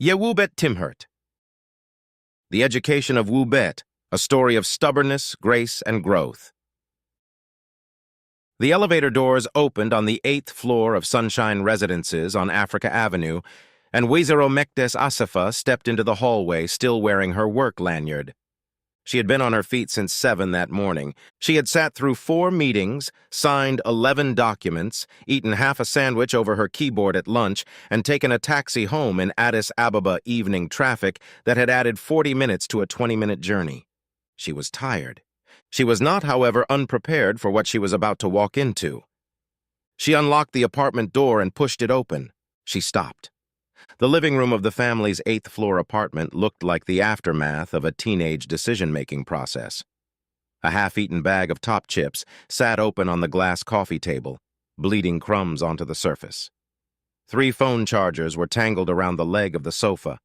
Wubet Timhirt. The Education of Wubet, a story of stubbornness, grace, and growth. The elevator doors opened on the 8th floor of Sunshine Residences on Africa Avenue, and Wizero Mekdes Asefa stepped into the hallway still wearing her work lanyard. She had been on her feet since 7 that morning. She had sat through 4 meetings, signed 11 documents, eaten half a sandwich over her keyboard at lunch, and taken a taxi home in Addis Ababa evening traffic that had added 40 minutes to a 20-minute journey. She was tired. She was not, however, unprepared for what she was about to walk into. She unlocked the apartment door and pushed it open. She stopped. The living room of the family's 8th-floor apartment looked like the aftermath of a teenage decision-making process. A half-eaten bag of Top chips sat open on the glass coffee table, bleeding crumbs onto the surface. 3 phone chargers were tangled around the leg of the sofa.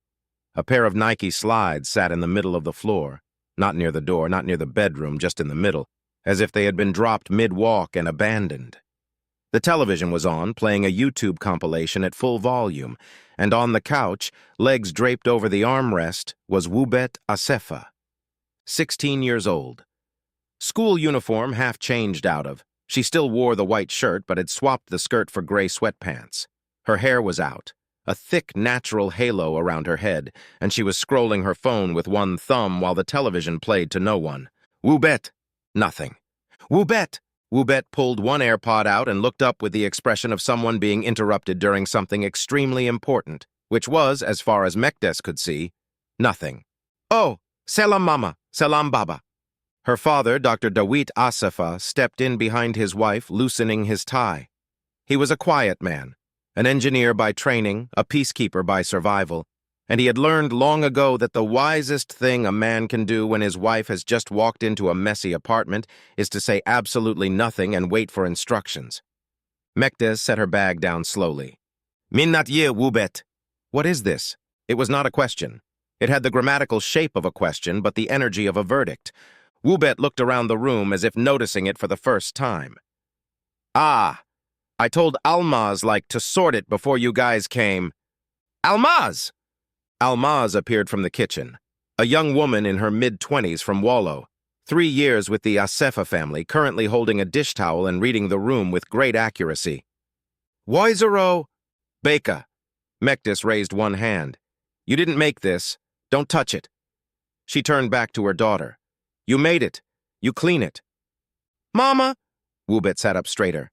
A pair of Nike slides sat in the middle of the floor, not near the door, not near the bedroom, just in the middle, as if they had been dropped mid-walk and abandoned. The television was on, playing a YouTube compilation at full volume, and on the couch, legs draped over the armrest, was Wubet Asefa, 16 years old. School uniform half changed out of. She still wore the white shirt, but had swapped the skirt for gray sweatpants. Her hair was out, a thick, natural halo around her head, and she was scrolling her phone with one thumb while the television played to no one. Wubet! Nothing. Wubet! Wubet pulled one AirPod out and looked up with the expression of someone being interrupted during something extremely important, which was, as far as Mekdes could see, nothing. Oh, Selam Mama, Selam Baba. Her father, Dr. Dawit Asefa, stepped in behind his wife, loosening his tie. He was a quiet man, an engineer by training, a peacekeeper by survival, and he had learned long ago that the wisest thing a man can do when his wife has just walked into a messy apartment is to say absolutely nothing and wait for instructions. Mekdes set her bag down slowly. Minnat ye, Wubet. What is this? It was not a question. It had the grammatical shape of a question, but the energy of a verdict. Wubet looked around the room as if noticing it for the first time. Ah, I told Almaz to sort it before you guys came. Almaz! Almaz appeared from the kitchen, a young woman in her mid-20s from Wallo, 3 years with the Asefa family, currently holding a dish towel and reading the room with great accuracy. Wizero! Beka. Mekdes raised one hand. You didn't make this. Don't touch it. She turned back to her daughter. You made it. You clean it. Mama! Wubet sat up straighter.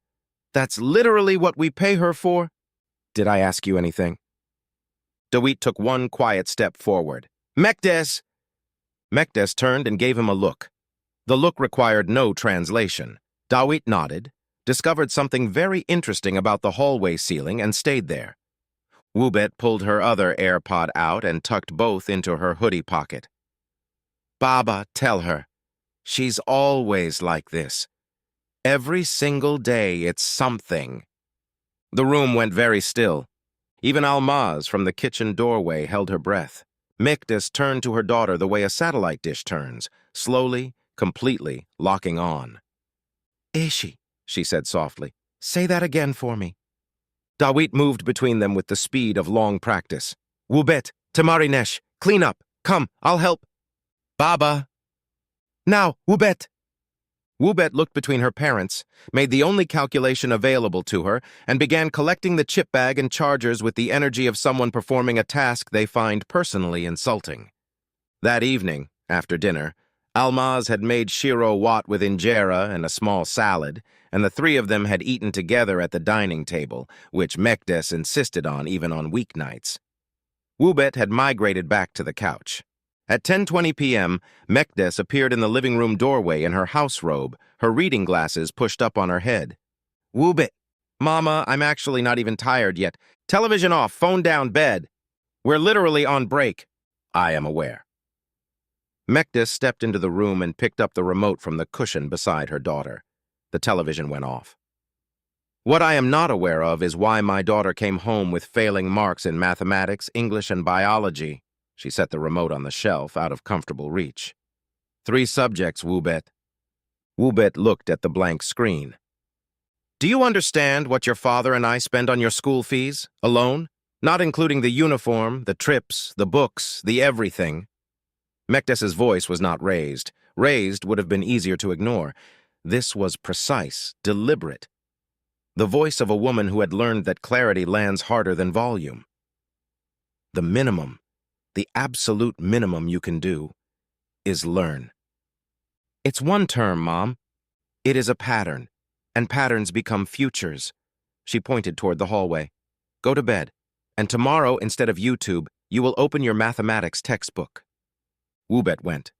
That's literally what we pay her for? Did I ask you anything? Dawit took one quiet step forward. Mekdes! Mekdes turned and gave him a look. The look required no translation. Dawit nodded, discovered something very interesting about the hallway ceiling, and stayed there. Wubet pulled her other AirPod out and tucked both into her hoodie pocket. Baba, tell her. She's always like this. Every single day it's something. The room went very still. Even Almaz from the kitchen doorway held her breath. Mekdes turned to her daughter the way a satellite dish turns, slowly, completely, locking on. Ishi, she said softly. Say that again for me. Dawit moved between them with the speed of long practice. Wubet, Tamarinesh, clean up. Come, I'll help. Baba. Now, Wubet. Wubet looked between her parents, made the only calculation available to her, and began collecting the chip bag and chargers with the energy of someone performing a task they find personally insulting. That evening, after dinner, Almaz had made shiro wat with injera and a small salad, and the 3 of them had eaten together at the dining table, which Mekdes insisted on even on weeknights. Wubet had migrated back to the couch. At 10:20 p.m., Mekdes appeared in the living room doorway in her house robe, her reading glasses pushed up on her head. Wubet, Mama, I'm actually not even tired yet. Television off, phone down, bed. We're literally on break. I am aware. Mekdes stepped into the room and picked up the remote from the cushion beside her daughter. The television went off. What I am not aware of is why my daughter came home with failing marks in mathematics, English, and biology. She set the remote on the shelf, out of comfortable reach. 3 subjects, Wubet. Wubet looked at the blank screen. Do you understand what your father and I spend on your school fees, alone? Not including the uniform, the trips, the books, the everything. Mekdes's voice was not raised. Raised would have been easier to ignore. This was precise, deliberate. The voice of a woman who had learned that clarity lands harder than volume. The minimum, the absolute minimum you can do, is learn. It's one term, Mom. It is a pattern, and patterns become futures. She pointed toward the hallway. Go to bed, and tomorrow, instead of YouTube, you will open your mathematics textbook. Wubet went.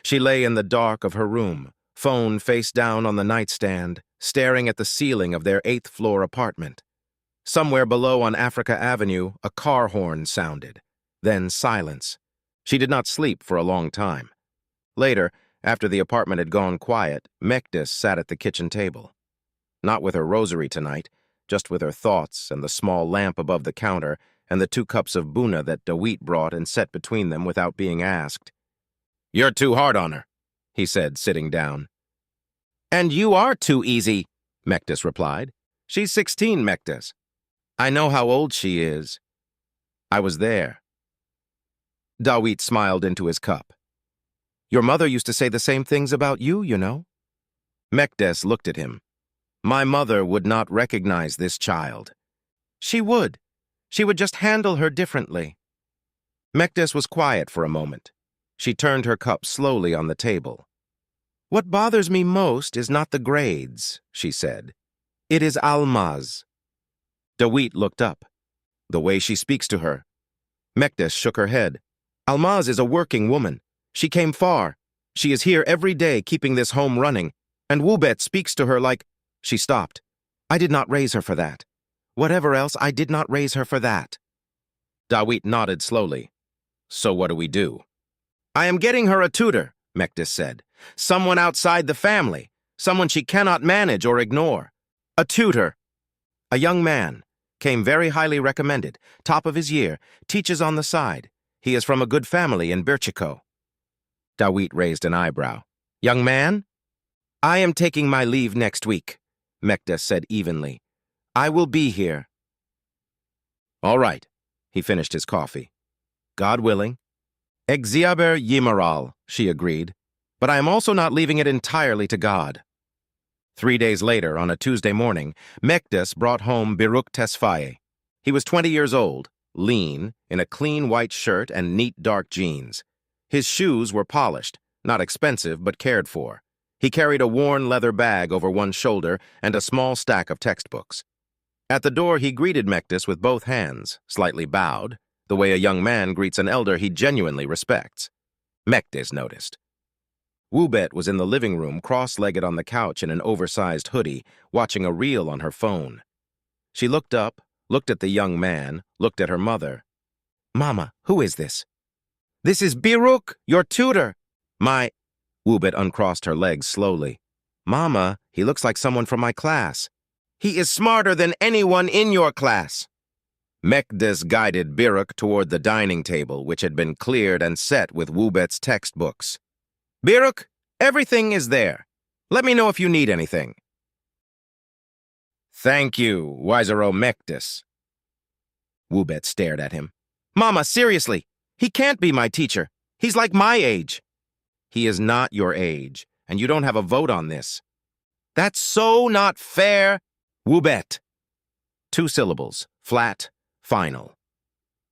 She lay in the dark of her room, phone face down on the nightstand, staring at the ceiling of their 8th-floor apartment. Somewhere below on Africa Avenue, a car horn sounded. Then silence. She did not sleep for a long time. Later, after the apartment had gone quiet, Mekdes sat at the kitchen table. Not with her rosary tonight, just with her thoughts and the small lamp above the counter and the 2 cups of buna that Dawit brought and set between them without being asked. "You're too hard on her," he said, sitting down. "And you are too easy," Mekdes replied. "She's 16, Mekdes. I know how old she is. I was there." Dawit smiled into his cup. "Your mother used to say the same things about you, you know." Mekdes looked at him. "My mother would not recognize this child." "She would. She would just handle her differently." Mekdes was quiet for a moment. She turned her cup slowly on the table. "What bothers me most is not the grades," she said. "It is Almaz." Dawit looked up. "The way she speaks to her." Mekdes shook her head. "Almaz is a working woman. She came far. She is here every day keeping this home running. And Wubet speaks to her like—" She stopped. "I did not raise her for that. Whatever else, I did not raise her for that." Dawit nodded slowly. "So what do we do?" "I am getting her a tutor," Mekdes said. "Someone outside the family. Someone she cannot manage or ignore. A tutor. A young man. Came very highly recommended. Top of his year. Teaches on the side. He is from a good family in Birchiko." Dawit raised an eyebrow. "Young man?" "I am taking my leave next week," Mekdes said evenly. "I will be here." "All right." He finished his coffee. "God willing." "Egziaber Yimaral," she agreed. "But I am also not leaving it entirely to God." 3 days later, on a Tuesday morning, Mekdes brought home Biruk Tesfaye. He was 20 years old, lean, in a clean white shirt and neat dark jeans. His shoes were polished, not expensive but cared for. He carried a worn leather bag over one shoulder and a small stack of textbooks. At the door, he greeted Mekdes with both hands, slightly bowed, the way a young man greets an elder he genuinely respects. Mekdes noticed. Wubet was in the living room, cross-legged on the couch in an oversized hoodie, watching a reel on her phone. She looked up, looked at the young man, looked at her mother. "Mama, who is this?" "This is Biruk, your tutor." Wubet uncrossed her legs slowly. "Mama, he looks like someone from my class." "He is smarter than anyone in your class." Mekdes guided Biruk toward the dining table, which had been cleared and set with Wubet's textbooks. "Biruk, everything is there. Let me know if you need anything." "Thank you, Wizero Mekdes." Wubet stared at him. "Mama, seriously, he can't be my teacher. He's like my age." "He is not your age, and you don't have a vote on this." "That's so not fair." "Wubet." 2 syllables, flat, final.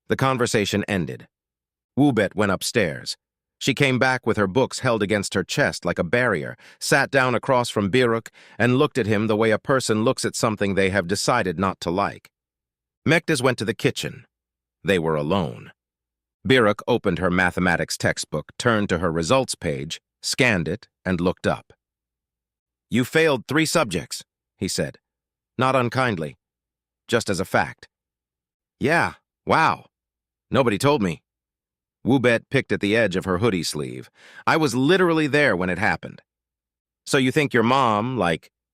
The conversation ended. Wubet went upstairs. She came back with her books held against her chest like a barrier, sat down across from Biruk, and looked at him the way a person looks at something they have decided not to like. Mekdes went to the kitchen. They were alone. Biruk opened her mathematics textbook, turned to her results page, scanned it, and looked up. "You failed 3 subjects," he said. Not unkindly, just as a fact. "Yeah, wow. Nobody told me." Wubet picked at the edge of her hoodie sleeve. "I was literally there when it happened." "So you think your mom,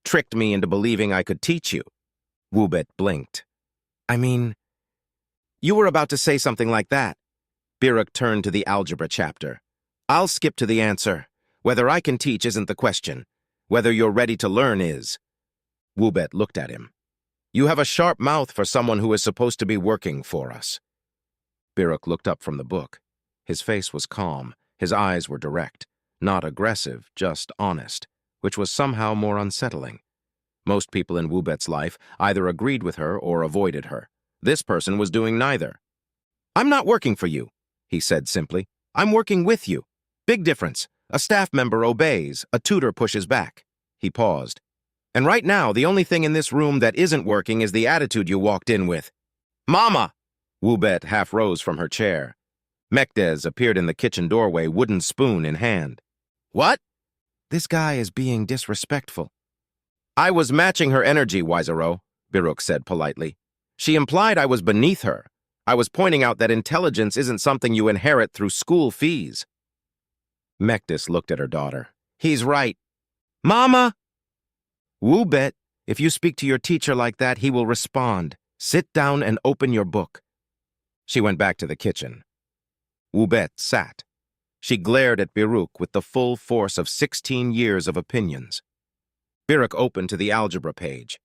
tricked me into believing I could teach you?" Wubet blinked. "I mean, you were about to say something like that." Biruk turned to the algebra chapter. "I'll skip to the answer. Whether I can teach isn't the question. Whether you're ready to learn is." Wubet looked at him. You have a sharp mouth for someone who is supposed to be working for us." Biruk looked up from the book. His face was calm. His eyes were direct. Not aggressive, just honest, which was somehow more unsettling. Most people in Wubet's life either agreed with her or avoided her. This person was doing neither. "I'm not working for you," he said simply. "I'm working with you. Big difference. A staff member obeys, a tutor pushes back." He paused. "And right now, the only thing in this room that isn't working is the attitude you walked in with." "Mama!" Wubet half rose from her chair. Mekdes appeared in the kitchen doorway, wooden spoon in hand. "What?" "This guy is being disrespectful." "I was matching her energy, Wizero," Biruk said politely. "She implied I was beneath her. I was pointing out that intelligence isn't something you inherit through school fees." Mekdes looked at her daughter. "He's right." "Mama!" "Wubet, if you speak to your teacher like that, he will respond. Sit down and open your book." She went back to the kitchen. Wubet sat. She glared at Biruk with the full force of 16 years of opinions. Biruk opened to the algebra page.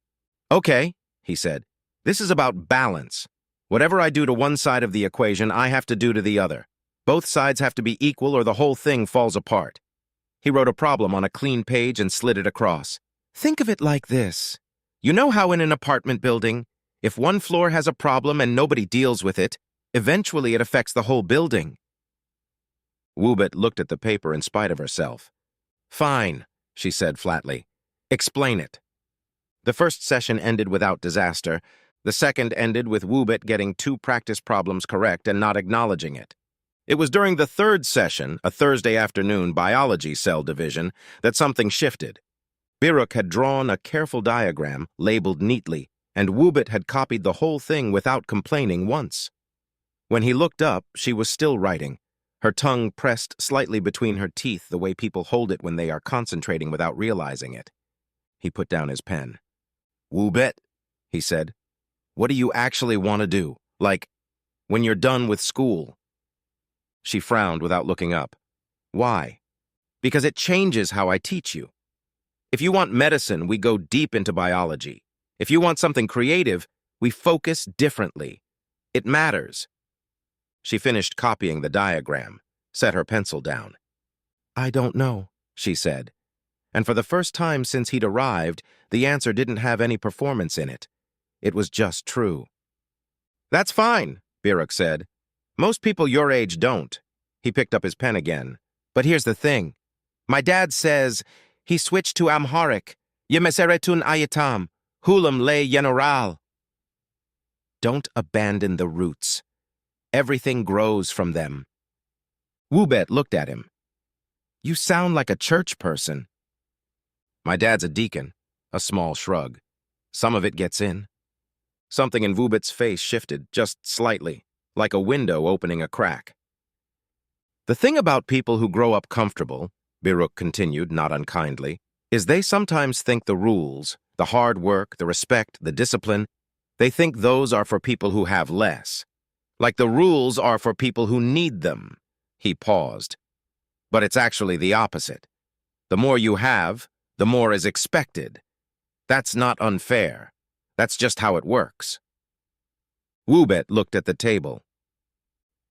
"Okay," he said. "This is about balance. Whatever I do to one side of the equation, I have to do to the other. Both sides have to be equal or the whole thing falls apart." He wrote a problem on a clean page and slid it across. "Think of it like this. You know how in an apartment building, if one floor has a problem and nobody deals with it, eventually it affects the whole building." Wubet looked at the paper in spite of herself. "Fine," she said flatly. "Explain it." The first session ended without disaster. The second ended with Wubet getting 2 practice problems correct and not acknowledging it. It was during the third session, a Thursday afternoon biology cell division, that something shifted. Biruk had drawn a careful diagram, labeled neatly, and Wubet had copied the whole thing without complaining once. When he looked up, she was still writing, her tongue pressed slightly between her teeth the way people hold it when they are concentrating without realizing it. He put down his pen. "Wubet," he said, "what do you actually want to do? Like, when you're done with school?" She frowned without looking up. "Why?" "Because it changes how I teach you. If you want medicine, we go deep into biology. If you want something creative, we focus differently. It matters." She finished copying the diagram, set her pencil down. "I don't know," she said. And for the first time since he'd arrived, the answer didn't have any performance in it. It was just true. "That's fine," Biruk said. "Most people your age don't." He picked up his pen again. "But here's the thing. My dad says he switched to Amharic. Yemeseretun ayatam, hulam le general." Don't abandon the roots. Everything grows from them. Wubet looked at him. "You sound like a church person." "My dad's a deacon." A small shrug. "Some of it gets in." Something in Wubet's face shifted, just slightly, like a window opening a crack. "The thing about people who grow up comfortable," Biruk continued, not unkindly, "is they sometimes think the rules, the hard work, the respect, the discipline, they think those are for people who have less. Like the rules are for people who need them." He paused. "But it's actually the opposite. The more you have, the more is expected. That's not unfair. That's just how it works." Wubet looked at the table.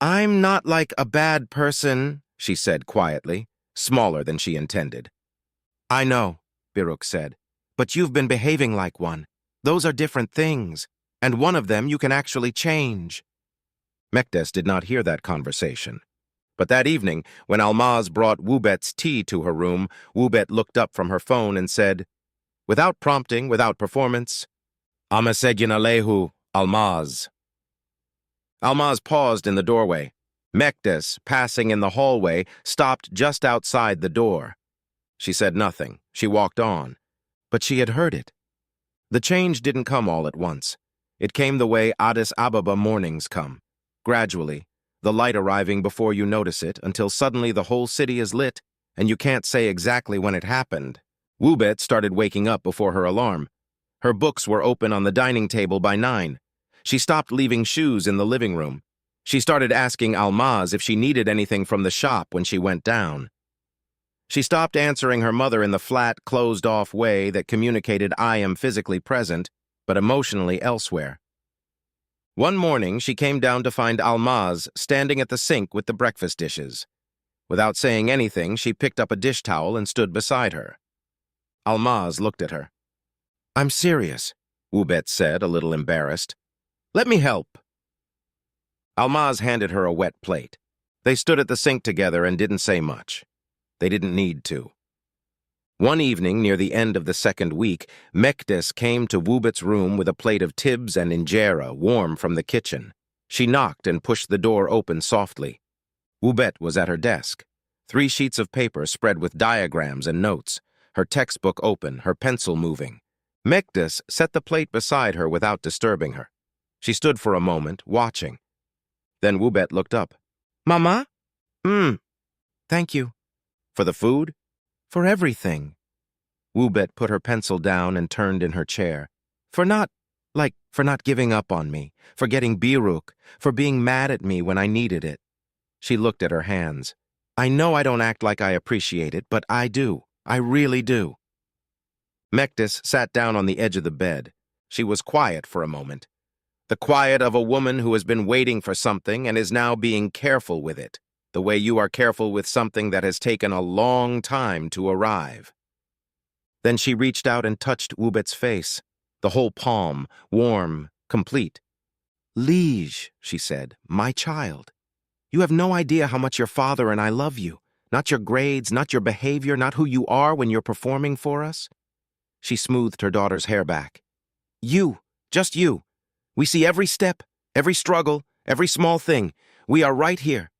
"I'm not like a bad person," she said quietly, smaller than she intended. "I know," Biruk said, "but you've been behaving like one. Those are different things, and one of them you can actually change." Mekdes did not hear that conversation. But that evening, when Almaz brought Wubet's tea to her room, Wubet looked up from her phone and said, without prompting, without performance, "Amasegin alehu, Almaz." Almaz paused in the doorway. Mekdes, passing in the hallway, stopped just outside the door. She said nothing. She walked on. But she had heard it. The change didn't come all at once. It came the way Addis Ababa mornings come, gradually, the light arriving before you notice it, until suddenly the whole city is lit, and you can't say exactly when it happened. Wubet started waking up before her alarm. Her books were open on the dining table by 9. She stopped leaving shoes in the living room. She started asking Almaz if she needed anything from the shop when she went down. She stopped answering her mother in the flat, closed-off way that communicated "I am physically present," but emotionally elsewhere. One morning, she came down to find Almaz standing at the sink with the breakfast dishes. Without saying anything, she picked up a dish towel and stood beside her. Almaz looked at her. "I'm serious," Wubet said, a little embarrassed. "Let me help." Almaz handed her a wet plate. They stood at the sink together and didn't say much. They didn't need to. One evening, near the end of the second week, Mekdes came to Wubet's room with a plate of tibs and injera, warm from the kitchen. She knocked and pushed the door open softly. Wubet was at her desk, 3 sheets of paper spread with diagrams and notes, her textbook open, her pencil moving. Mekdes set the plate beside her without disturbing her. She stood for a moment, watching. Then Wubet looked up. "Mama?" Thank you." "For the food?" "For everything." Wubet put her pencil down and turned in her chair. For not giving up on me, for getting Biruk, for being mad at me when I needed it." She looked at her hands. "I know I don't act like I appreciate it, but I do. I really do." Mekdes sat down on the edge of the bed. She was quiet for a moment. The quiet of a woman who has been waiting for something and is now being careful with it, the way you are careful with something that has taken a long time to arrive. Then she reached out and touched Wubet's face, the whole palm, warm, complete. "Liege," she said, "my child. You have no idea how much your father and I love you. Not your grades, not your behavior, not who you are when you're performing for us." She smoothed her daughter's hair back. "You, just you. We see every step, every struggle, every small thing. We are right here."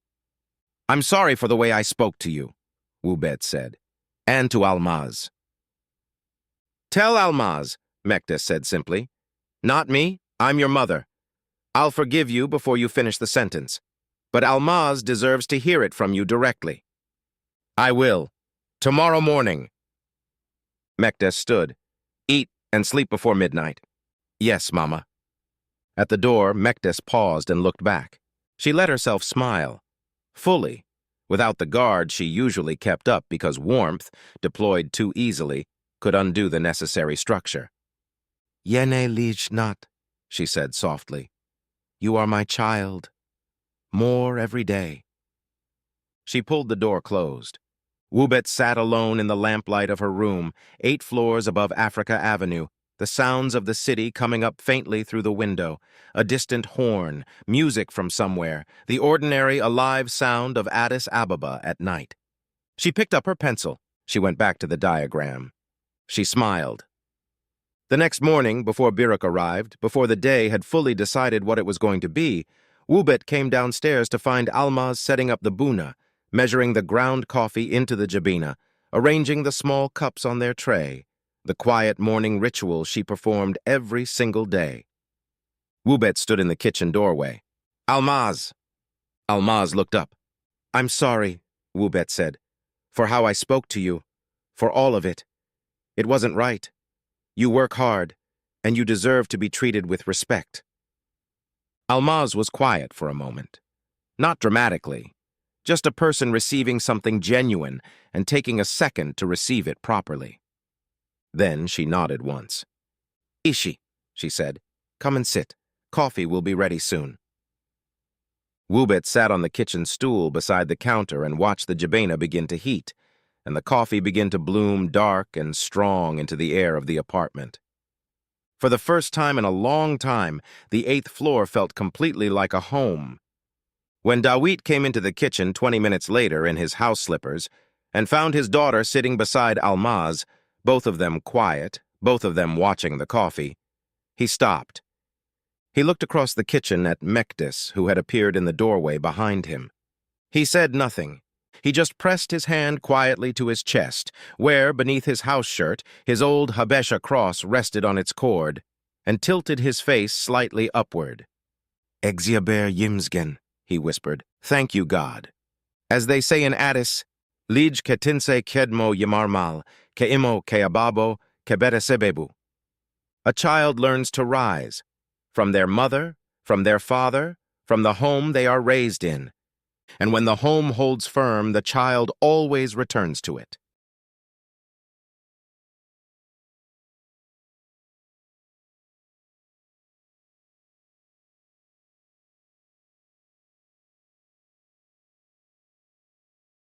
"I'm sorry for the way I spoke to you," Wubet said, "and to Almaz." "Tell Almaz," Mekdes said simply. "Not me, I'm your mother. I'll forgive you before you finish the sentence. But Almaz deserves to hear it from you directly." "I will. Tomorrow morning." Mekdes stood. "Eat and sleep before midnight." "Yes, Mama." At the door, Mekdes paused and looked back. She let herself smile. Fully, without the guard she usually kept up because warmth, deployed too easily, could undo the necessary structure. "Yene liege not," she said softly. "You are my child. More every day." She pulled the door closed. Wubet sat alone in the lamplight of her room, 8 floors above Africa Avenue, the sounds of the city coming up faintly through the window, a distant horn, music from somewhere, the ordinary alive sound of Addis Ababa at night. She picked up her pencil. She went back to the diagram. She smiled. The next morning, before Biruk arrived, before the day had fully decided what it was going to be, Wubet came downstairs to find Almaz setting up the buna, measuring the ground coffee into the jabina, arranging the small cups on their tray, the quiet morning ritual she performed every single day. Wubet stood in the kitchen doorway. "Almaz!" Almaz looked up. "I'm sorry," Wubet said, "for how I spoke to you, for all of it. It wasn't right. You work hard, and you deserve to be treated with respect." Almaz was quiet for a moment. Not dramatically, just a person receiving something genuine and taking a second to receive it properly. Then she nodded once. "Ishi," she said, "come and sit. Coffee will be ready soon." Wubet sat on the kitchen stool beside the counter and watched the jabena begin to heat, and the coffee begin to bloom dark and strong into the air of the apartment. For the first time in a long time, the 8th floor felt completely like a home. When Dawit came into the kitchen 20 minutes later in his house slippers and found his daughter sitting beside Almaz, both of them quiet, both of them watching the coffee, he stopped. He looked across the kitchen at Mekdes, who had appeared in the doorway behind him. He said nothing. He just pressed his hand quietly to his chest, where, beneath his house shirt, his old Habesha cross rested on its cord, and tilted his face slightly upward. "Egziaber Yimsgen," he whispered. "Thank you, God." As they say in Addis, "Lij ketinse kedmo yamarmal, keimo keababo keberesebebu." A child learns to rise, from their mother, from their father, from the home they are raised in. And when the home holds firm, the child always returns to it.